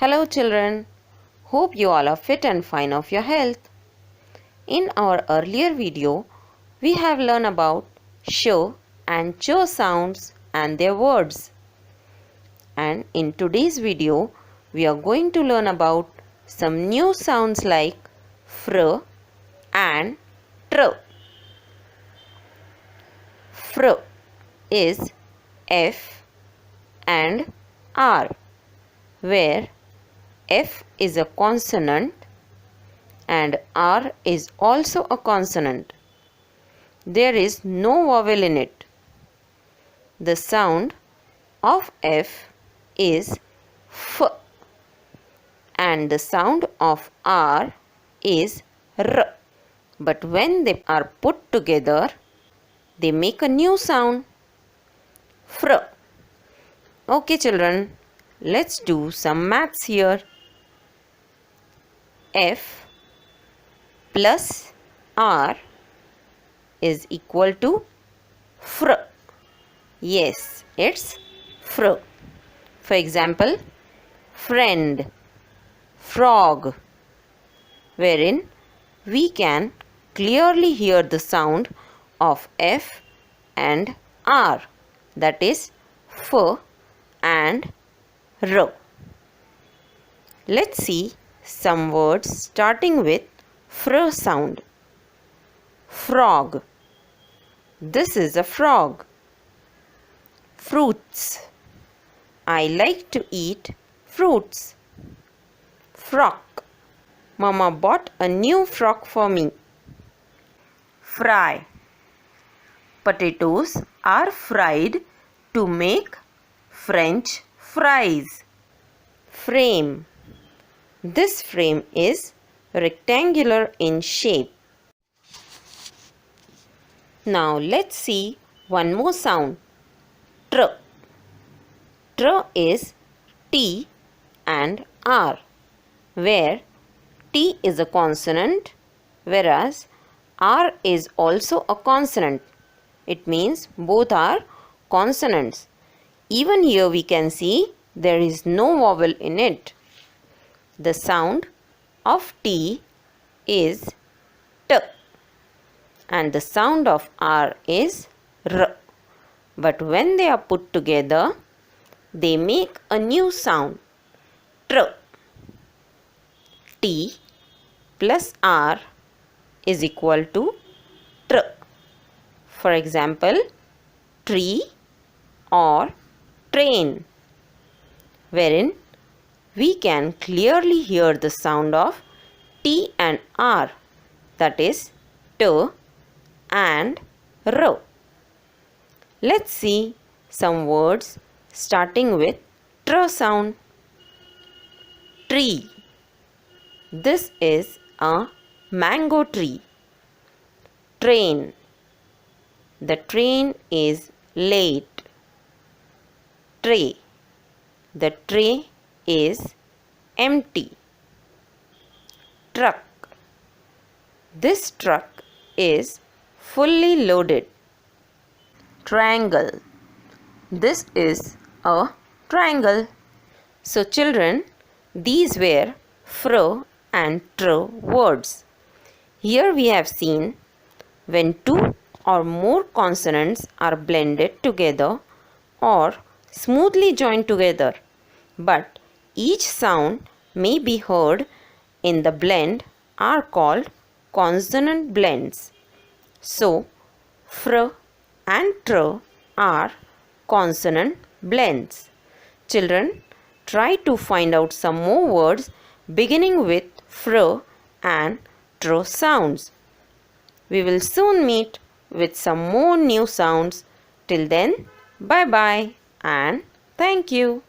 Hello children, hope you all are fit and fine of your health. In our earlier video, we have learned about sh and ch sounds and their words. And in today's video, we are going to learn about some new sounds like fr and tr. Fr is F and R, where F is a consonant and R is also a consonant. There is no vowel in it. The sound of F is F and the sound of R is R. But when they are put together, they make a new sound, fr. Okay children, let's do some maths here. F plus R is equal to fr. Yes, it's fr. For example, friend, frog, wherein we can clearly hear the sound of F and R, that is F and R. Let's see some words starting with fr sound. Frog. This is a frog. Fruits. I like to eat fruits. Frock. Mama bought a new frock for me. Fry. Potatoes are fried to make French fries. Frame. This frame is rectangular in shape. Now let's see one more sound. Tr. Tr is T and R, where T is a consonant whereas R is also a consonant. It means both are consonants. Even here we can see there is no vowel in it. The sound of T is T and the sound of R is R. But when they are put together, they make a new sound, tr. T plus R is equal to tr. For example, tree or train, wherein we can clearly hear the sound of T and R, that is T and R. Let's see some words starting with tr sound. Tree. This is a mango tree. Train. The train is late. Tray. The tray is empty. Truck. This truck is fully loaded. Triangle. This is a triangle. So children, these were fr and tr words. Here we have seen when two or more consonants are blended together or smoothly joined together, but each sound may be heard in the blend are called consonant blends. So, fr and tr are consonant blends. Children, try to find out some more words beginning with fr and tr sounds. We will soon meet with some more new sounds. Till then, bye bye and thank you.